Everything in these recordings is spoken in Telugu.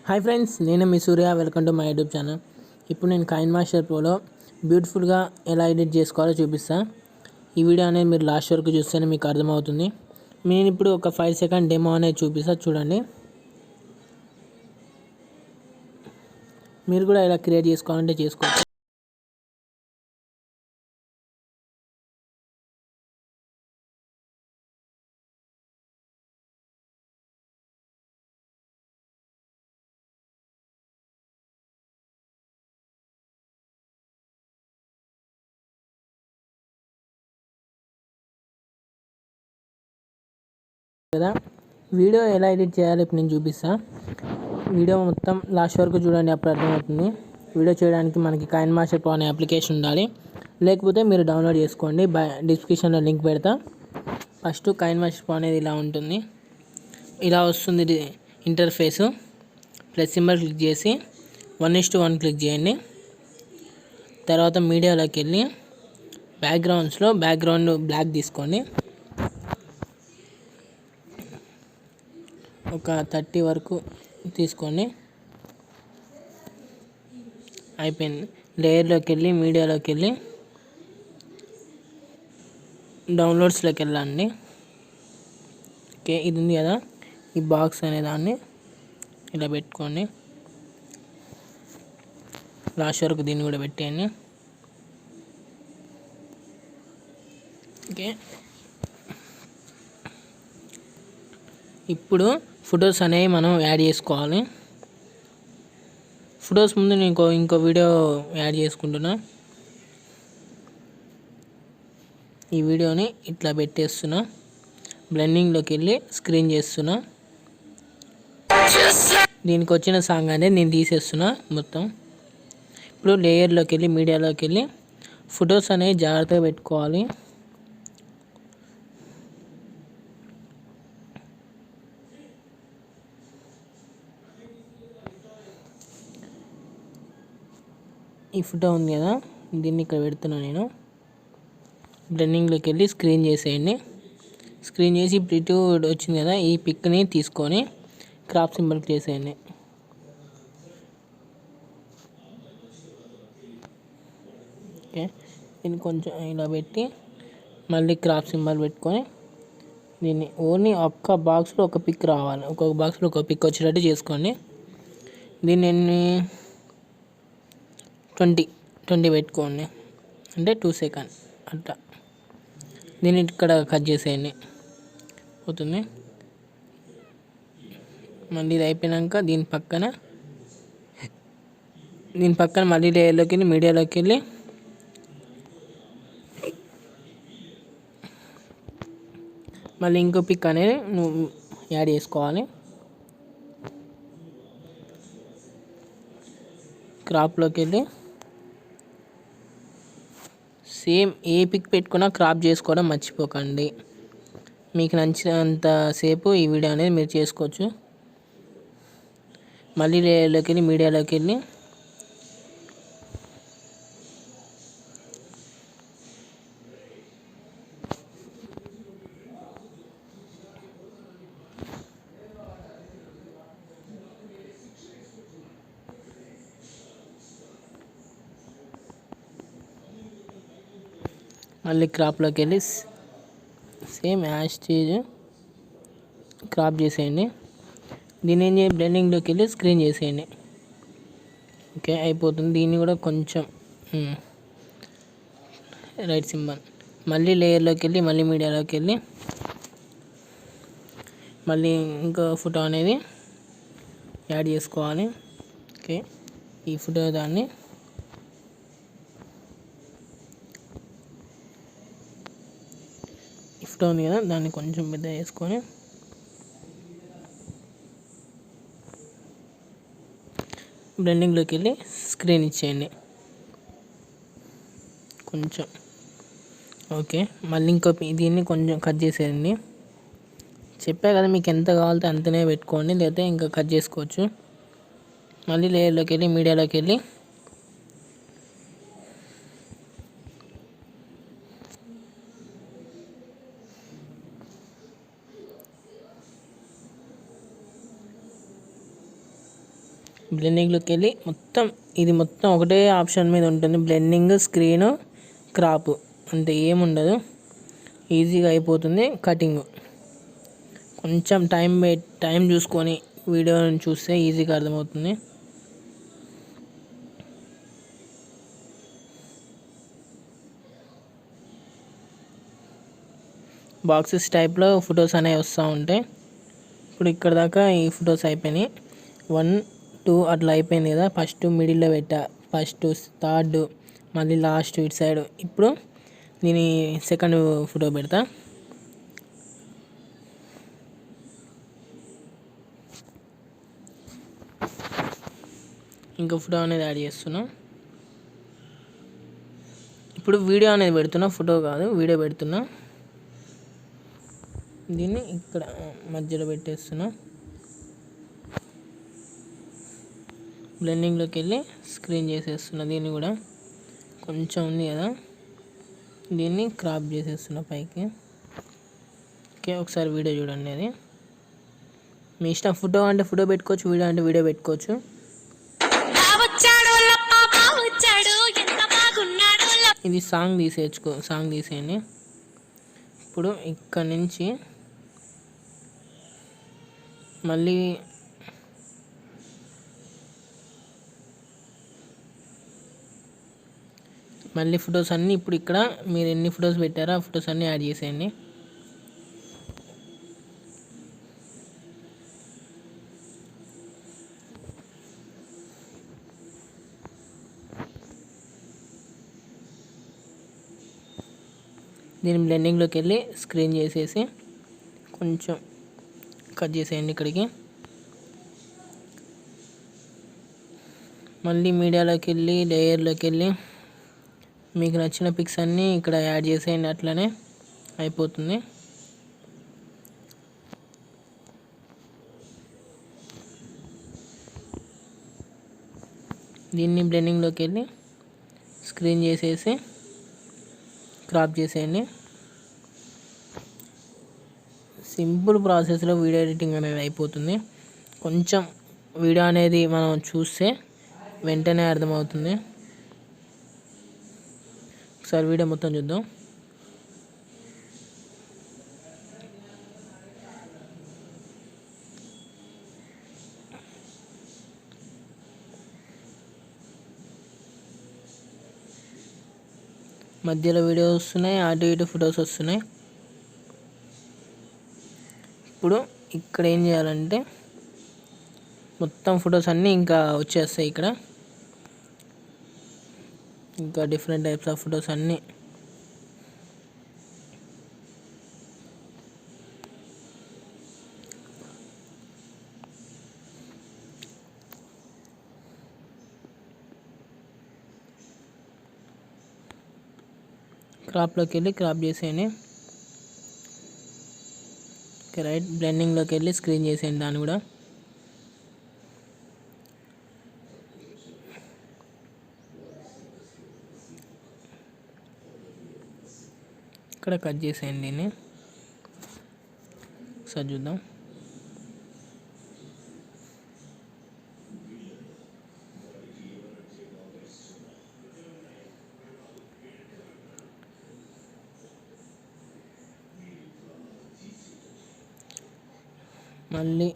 హాయ్ ఫ్రెండ్స్, నేను మీ Surya. Welcome to my YouTube channel. ఇప్పుడు నేను కైన్మాస్టర్ ప్రోలో బ్యూటిఫుల్గా ఎలా ఎడిట్ చేసుకోవాలో చూపిస్తాను. ఈ వీడియో అనేది మీరు లాస్ట్ వరకు చూస్తేనే మీకు అర్థమవుతుంది. నేను ఇప్పుడు ఒక 5 సెకండ్ డెమో అనేది చూపిస్తా, చూడండి. మీరు కూడా ఇలా క్రియేట్ చేసుకోవాలంటే చేసుకోవచ్చు. కదా, వీడియో ఎలా ఎడిట్ చేయాలో ఇప్పుడు నేను చూపిస్తాను. వీడియో మొత్తం లాస్ట్ వరకు చూడండి, అప్పుడు అర్థమవుతుంది. వీడియో చేయడానికి మనకి కైన్మాస్టర్ ప్రో అనే అప్లికేషన్ ఉండాలి, లేకపోతే మీరు డౌన్లోడ్ చేసుకోండి. డిస్క్రిప్షన్లో లింక్ పెడతా. ఫస్ట్ కైన్మాస్టర్ ప్రో అనేది ఇలా ఉంటుంది, ఇలా వస్తుంది ఇంటర్ఫేసు. ప్లస్ సింబల్ క్లిక్ చేసి 1:1 క్లిక్ చేయండి. తర్వాత మీడియాలోకి వెళ్ళి బ్యాక్గ్రౌండ్స్లో బ్యాక్గ్రౌండ్ బ్లాక్ తీసుకోండి. ఒక 30 వరకు తీసుకోండి. అయిపోయింది. లేయర్లోకి వెళ్ళి మీడియాలోకి వెళ్ళి డౌన్లోడ్స్లోకి వెళ్ళండి. ఓకే, ఇది ఉంది కదా, ఈ బాక్స్ అనే దాన్ని ఇలా పెట్టుకోండి. లాస్ట్ వరకు దీన్ని కూడా పెట్టేయండి. ఓకే, ఇప్పుడు ఫొటోస్ అనేవి మనం యాడ్ చేసుకోవాలి. ఫొటోస్ ముందు నేను ఇంకో వీడియో యాడ్ చేసుకుంటున్నా. ఈ వీడియోని ఇట్లా పెట్టేస్తున్నా. బ్లెండింగ్లోకి వెళ్ళి స్క్రీన్ చేస్తున్నా. దీనికి వచ్చిన సాంగ్ అనేది నేను తీసేస్తున్నా మొత్తం. ఇప్పుడు లేయర్లోకి వెళ్ళి మీడియాలోకి వెళ్ళి ఫొటోస్ అనేవి జాగ్రత్తగా పెట్టుకోవాలి. ఈ ఫోటో ఉంది కదా, దీన్ని ఇక్కడ పెడుతున్నా నేను. బ్లెండింగ్లోకి వెళ్ళి స్క్రీన్ చేసేయండి. స్క్రీన్ చేసి ప్రివ్యూ వచ్చింది కదా, ఈ పిక్ని తీసుకొని క్రాప్ సింబల్ చేసేయండి. ఓకే, దీన్ని కొంచెం ఇలా పెట్టి మళ్ళీ క్రాప్ సింబల్ పెట్టుకొని దీన్ని ఓన్లీ ఒక్క బాక్స్లో ఒక పిక్ రావాలి. ఒక్కొక్క బాక్స్లో ఒక పిక్ వచ్చేటట్టు చేసుకోండి. దీన్ని 20 పెట్టుకోండి, అంటే 2 సెకండ్ అట్లా. దీన్ని ఇక్కడ కట్ చేసేయండి, పోతుంది. మళ్ళీ ఇది అయిపోయాక దీని పక్కన మళ్ళీ లేయర్లోకి వెళ్ళి మీడియాలోకి వెళ్ళి మళ్ళీ ఇంకో పిక్ అనేది నువ్వు యాడ్ చేసుకోవాలి. క్రాప్లోకి వెళ్ళి సేమ్ ఏ పిక్ పెట్టుకున్నా క్రాప్ చేసుకోవడం మర్చిపోకండి. మీకు నచ్చినంత సేపు ఈ వీడియో అనేది మీరు చేసుకోవచ్చు. మళ్ళీ లేయర్లోకి వెళ్ళి మీడియాలోకి వెళ్ళి మళ్ళీ క్రాప్లోకి వెళ్ళి సేమ్ యాస్టేజ్ క్రాప్ చేసేయండి. దీన్ని ఏం చేయాలి, బ్లెండింగ్లోకి వెళ్ళి స్క్రీన్ చేసేయండి. ఓకే, అయిపోతుంది. దీన్ని కూడా కొంచెం రైట్ సింబల్, మళ్ళీ లేయర్లోకి వెళ్ళి మళ్ళీ మీడియాలోకి వెళ్ళి మళ్ళీ ఇంకో ఫోటో అనేది యాడ్ చేసుకోవాలి. ఓకే, ఈ ఫోటో దాన్ని ఫోటో ఉంది కదా, దాన్ని కొంచెం పెద్ద చేసుకొని బ్లెండింగ్లోకి వెళ్ళి స్క్రీన్ ఇచ్చేయండి కొంచెం. ఓకే, మళ్ళీ ఇంకో దీన్ని కొంచెం కట్ చేసేయండి. చెప్పా కదా, మీకు ఎంత కావాలంటే అంతనే పెట్టుకోండి, లేకపోతే ఇంకా కట్ చేసుకోవచ్చు. మళ్ళీ లేయర్లోకి వెళ్ళి మీడియాలోకి వెళ్ళి బ్లెండింగ్లోకి వెళ్ళి మొత్తం ఇది మొత్తం ఒకటే ఆప్షన్ మీద ఉంటుంది, బ్లెండింగ్, స్క్రీను, క్రాప్, అంతే ఏముండదు. ఈజీగా అయిపోతుంది కటింగ్. కొంచెం టైం చూసుకొని వీడియోని చూస్తే ఈజీగా అర్థమవుతుంది. బాక్సెస్ టైప్లో ఫొటోస్ అనేవి వస్తూ ఉంటాయి. ఇప్పుడు ఇక్కడ దాకా ఈ ఫొటోస్ అయిపోయినాయి. 1, 2 అట్లా అయిపోయింది కదా. ఫస్ట్ మిడిల్లో పెట్టా, ఫస్ట్, థర్డ్, మళ్ళీ లాస్ట్ ఇటు సైడ్. ఇప్పుడు దీని సెకండ్ ఫోటో పెడతా. ఇంకో ఫోటో అనేది యాడ్ చేస్తున్నా. ఇప్పుడు వీడియో అనేది పెడుతున్నా, ఫోటో కాదు, వీడియో పెడుతున్నా. దీన్ని ఇక్కడ మధ్యలో పెట్టేస్తున్నా. బ్లెండింగ్లోకి వెళ్ళి స్క్రీన్ చేసేస్తున్నా. దీన్ని కూడా కొంచెం ఉంది కదా, దీన్ని క్రాప్ చేసేస్తున్నా పైకి. ఓకే, ఒకసారి వీడియో చూడండి. అది మీ ఇష్టం. ఫోటో అంటే ఫోటో పెట్టుకోవచ్చు, వీడియో అంటే వీడియో పెట్టుకోవచ్చు. ఇది సాంగ్ తీసేయండి. ఇప్పుడు ఇక్కడ నుంచి మళ్ళీ ఫొటోస్ అన్నీ ఇప్పుడు ఇక్కడ మీరు ఎన్ని ఫొటోస్ పెట్టారో ఆ ఫొటోస్ అన్నీ యాడ్ చేసేయండి. దీని బ్లెండింగ్లోకి వెళ్ళి స్క్రీన్ చేసేసి కొంచెం కట్ చేసేయండి ఇక్కడికి. మళ్ళీ మీడియాలోకి వెళ్ళి లేయర్లోకి వెళ్ళి మీకు నచ్చిన పిక్స్ అన్నీ ఇక్కడ యాడ్ చేసేయండి. అట్లనే అయిపోతుంది. దీన్ని బ్లెండింగ్లోకి వెళ్ళి స్క్రీన్ చేసేసి క్రాప్ చేసేయండి. సింపుల్ ప్రాసెస్లో వీడియో ఎడిటింగ్ అనేది అయిపోతుంది. కొంచెం వీడియో అనేది మనం చూస్తే వెంటనే అర్థమవుతుంది. ఒకసారి వీడియో మొత్తం చూద్దాం. మధ్యలో వీడియో వస్తున్నాయి, అటు ఇటు ఫొటోస్ వస్తున్నాయి. ఇప్పుడు ఇక్కడ ఏం చేయాలంటే మొత్తం ఫొటోస్ అన్నీ ఇంకా వచ్చేస్తాయి. ఇక్కడ ఇంకా డిఫరెంట్ టైప్స్ ఆఫ్ ఫొటోస్ అన్నీ క్రాప్లోకి వెళ్ళి క్రాప్ చేసేయండి. Okay, right. బ్లెండింగ్లోకి వెళ్ళి స్క్రీన్ చేసేయండి. దాన్ని కూడా ఇక్కడ కట్ చేసేయండి. దీన్ని ఒకసారి చూద్దాం. మళ్ళీ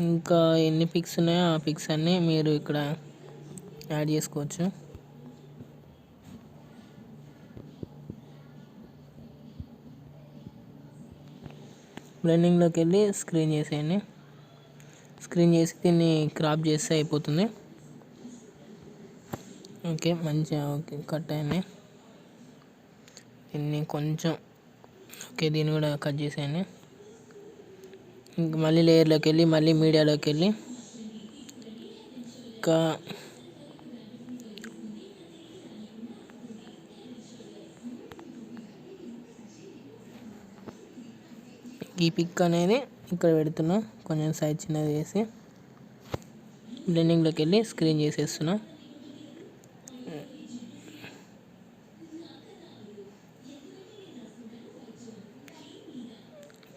ఇంకా ఎన్ని పిక్స్ ఉన్నాయో ఆ పిక్స్ అన్నీ మీరు ఇక్కడ యాడ్ చేసుకోవచ్చు. బ్లెండింగ్లోకి వెళ్ళి స్క్రీన్ చేసేయండి. స్క్రీన్ చేసి దీన్ని క్రాప్ చేస్తే అయిపోతుంది. ఓకే, మంచిగా ఓకే కట్ అయ్యింది. దీన్ని కొంచెం ఓకే, దీన్ని కూడా కట్ చేసేయండి. ఇంక మళ్ళీ లేయర్లోకి వెళ్ళి మళ్ళీ మీడియాలోకి వెళ్ళి ఇంకా ఈ పిక్ అనేది ఇక్కడ పెడుతున్నా. కొంచెం సైజ్ చిన్నది చేసి బ్లెండింగ్లోకి వెళ్ళి స్క్రీన్ చేసేస్తున్నా.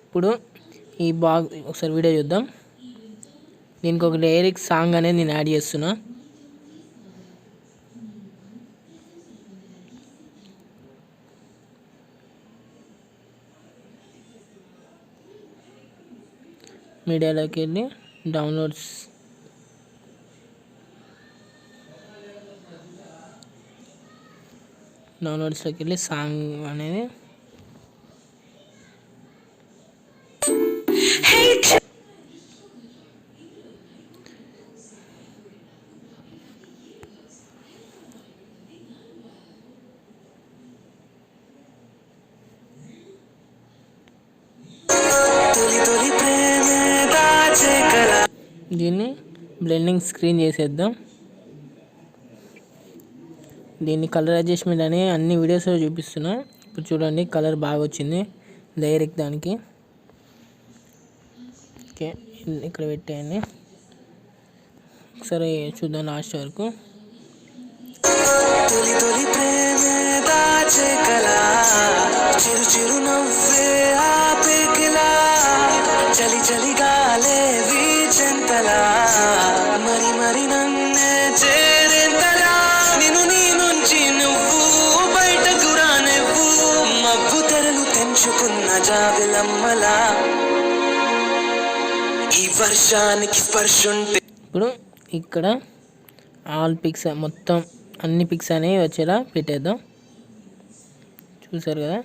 ఇప్పుడు ఈ ఒకసారి వీడియో చూద్దాం. దీనికి ఒక లిరిక్స్ సాంగ్ అనేది నేను యాడ్ చేస్తున్నా. మీడియాలోకి వెళ్ళి డౌన్లోడ్స్లోకి వెళ్ళి సాంగ్ అనేది దీన్ని బ్లెండింగ్ స్క్రీన్ చేసేద్దాం. దీన్ని కలర్ అడ్జస్ట్మెంట్ అని అన్ని వీడియోస్లో చూపిస్తున్నా. ఇప్పుడు చూడండి కలర్ బాగా వచ్చింది డైరెక్ట్ దానికి. ఓకే, ఇక్కడ పెట్టేయండి. ఒకసారి చూద్దాం లాస్ట్ వరకు. ఇప్పుడు ఇక్కడ ఆల్ పిక్స్ మొత్తం అన్ని పిక్స్ అనేవి వచ్చేలా పెట్టేద్దాం. చూసారు కదా,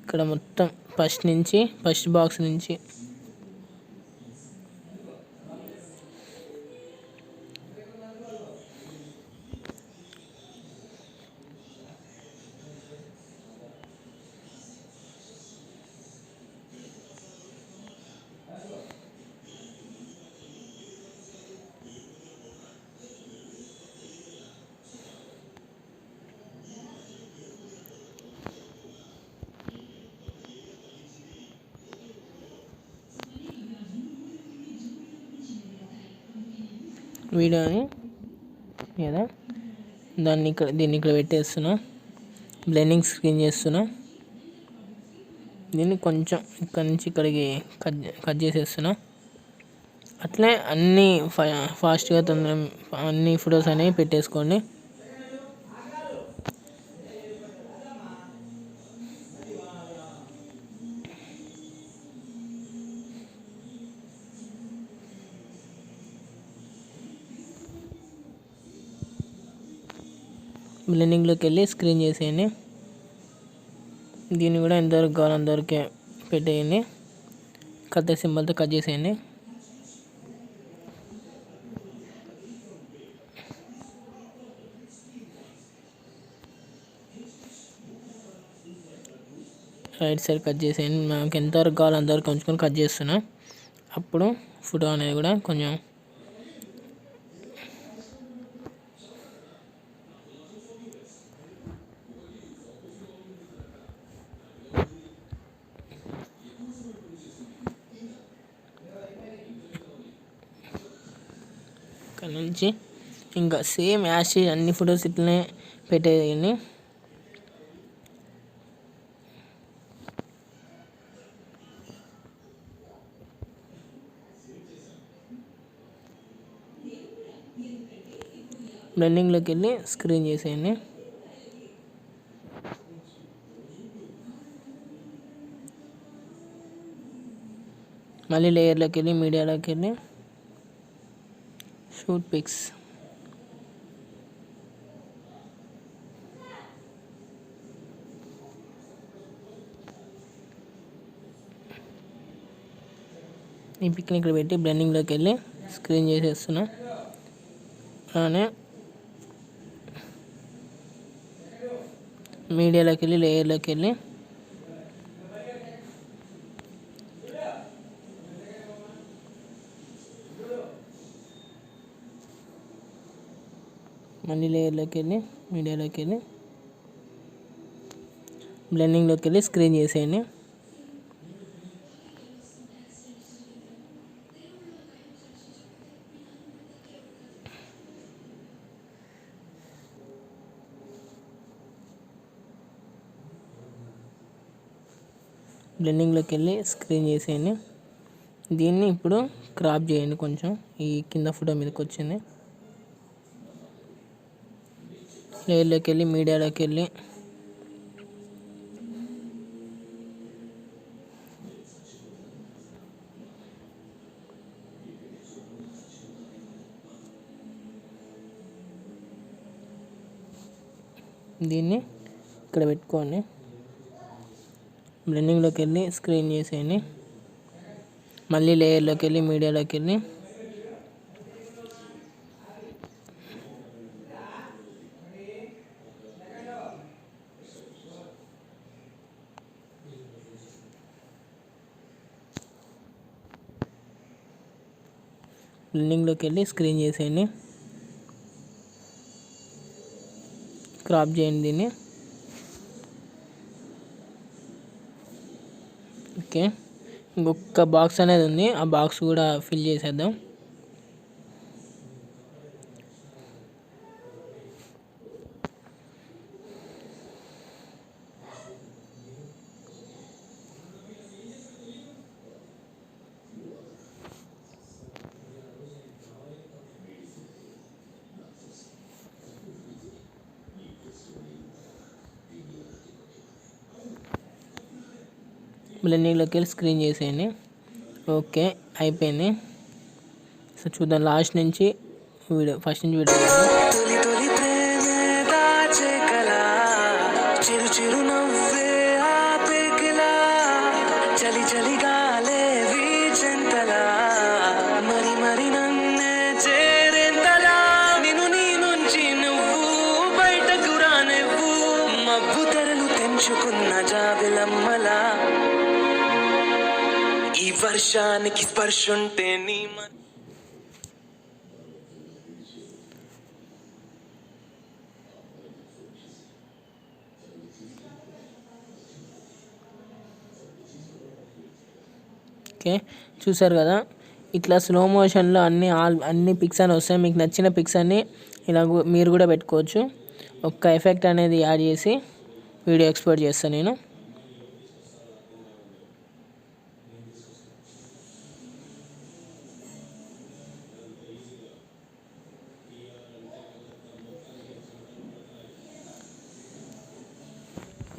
ఇక్కడ మొత్తం ఫస్ట్ బాక్స్ నుంచి వీడియోని కదా దీన్ని ఇక్కడ పెట్టేస్తున్నా. బ్లెండింగ్ స్క్రీన్ చేస్తున్నా. దీన్ని కొంచెం ఇక్కడ నుంచి ఇక్కడికి కట్ చేసేస్తున్నా. అట్లే అన్నీ ఫాస్ట్గా అన్ని ఫొటోస్ అనేవి పెట్టేసుకోండి. బ్లెండింగ్లోకి వెళ్ళి స్క్రీన్ చేసేయండి. దీన్ని కూడా ఎంతవరకు కావాలో అంతవరకే పెట్టేయండి. కట్ సింబల్తో కట్ చేసేయండి. రైట్ సైడ్ కట్ చేసేయండి. మనకు ఎంతవరకు కావాలో అంతవరకు ఉంచుకొని కట్ చేస్తున్నా. అప్పుడు ఫోటో అనేది కూడా కొంచెం ఇక్కడ నుంచి ఇంకా సేమ్ యాష్ అన్ని ఫొటోస్ ఇట్లనే పెట్టేయండి. బ్లెండింగ్లోకి వెళ్ళి స్క్రీన్ చేసేయండి. మళ్ళీ లేయర్లోకి వెళ్ళి మీడియాలోకి వెళ్ళి షూట్ పిక్స్. ఈ పిక్ని ఇక్కడ పెట్టి బ్లెండింగ్లోకి వెళ్ళి స్క్రీన్ చేసేస్తున్నా. అలానే మీడియాలోకి వెళ్ళి లేయర్లోకి వెళ్ళి మళ్ళీ లేయర్లోకి వెళ్ళి మీడియాలోకి వెళ్ళి బ్లెండింగ్లోకి వెళ్ళి స్క్రీన్ చేసేయండి. బ్లెండింగ్లోకి వెళ్ళి స్క్రీన్ చేసేయండి. దీన్ని ఇప్పుడు క్రాప్ చేయండి కొంచెం. ఈ కింద ఫోటో మీదకి వచ్చింది. లేయర్లోకి వెళ్ళి మీడియాలోకి వెళ్ళి దీన్ని ఇక్కడ పెట్టుకోండి. బ్లెండింగ్లోకి వెళ్ళి స్క్రీన్ చేసేయండి. మళ్ళీ లేయర్లోకి వెళ్ళి మీడియాలోకి వెళ్ళి స్క్రీన్ చేసేయండి. క్రాప్ చేయండి దీన్ని. ఓకే, ఇంకొక బాక్స్ అనేది ఉంది, ఆ బాక్స్ కూడా ఫిల్ చేసేద్దాం. బ్లెండింగ్లోకి వెళ్ళి స్క్రీన్ చేసేయండి. ఓకే, అయిపోయింది. సో చూద్దాం లాస్ట్ నుంచి వీడియో, ఫస్ట్ నుంచి వీడియో. ఈ వర్షానికి స్పర్శ ఉంటే నీ ఓకే, చూసారు కదా, ఇట్లా స్లో మోషన్లో అన్ని పిక్స్ అని వస్తాయి. మీకు నచ్చిన పిక్స్ అన్ని ఇలా మీరు కూడా పెట్టుకోవచ్చు. ఒక్క ఎఫెక్ట్ అనేది యాడ్ చేసి వీడియో ఎక్స్పోర్ట్ చేస్తాను నేను.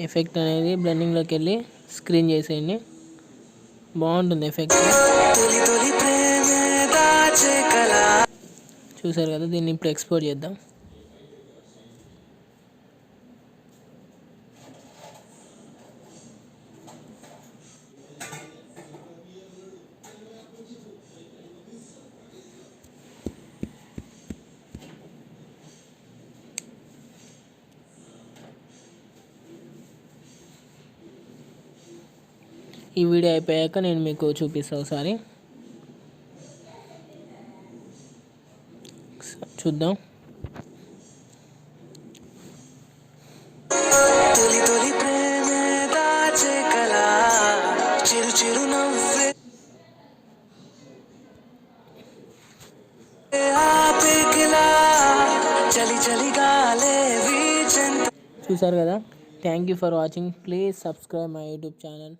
ఎఫెక్ట్ అనేది బ్లెండింగ్లోకి వెళ్ళి స్క్రీన్ చేసేయండి. బాగుంటుంది ఎఫెక్ట్. చూసారు కదా, దీన్ని ఇప్పుడు ఎక్స్పోర్ట్ చేద్దాం. ఈ వీడియో అయిపోయాక నేను మీకు చూపిస్తాను ఒకసారి. చూద్దాం. చూసారు కదా, thank you for watching. Please subscribe my YouTube channel.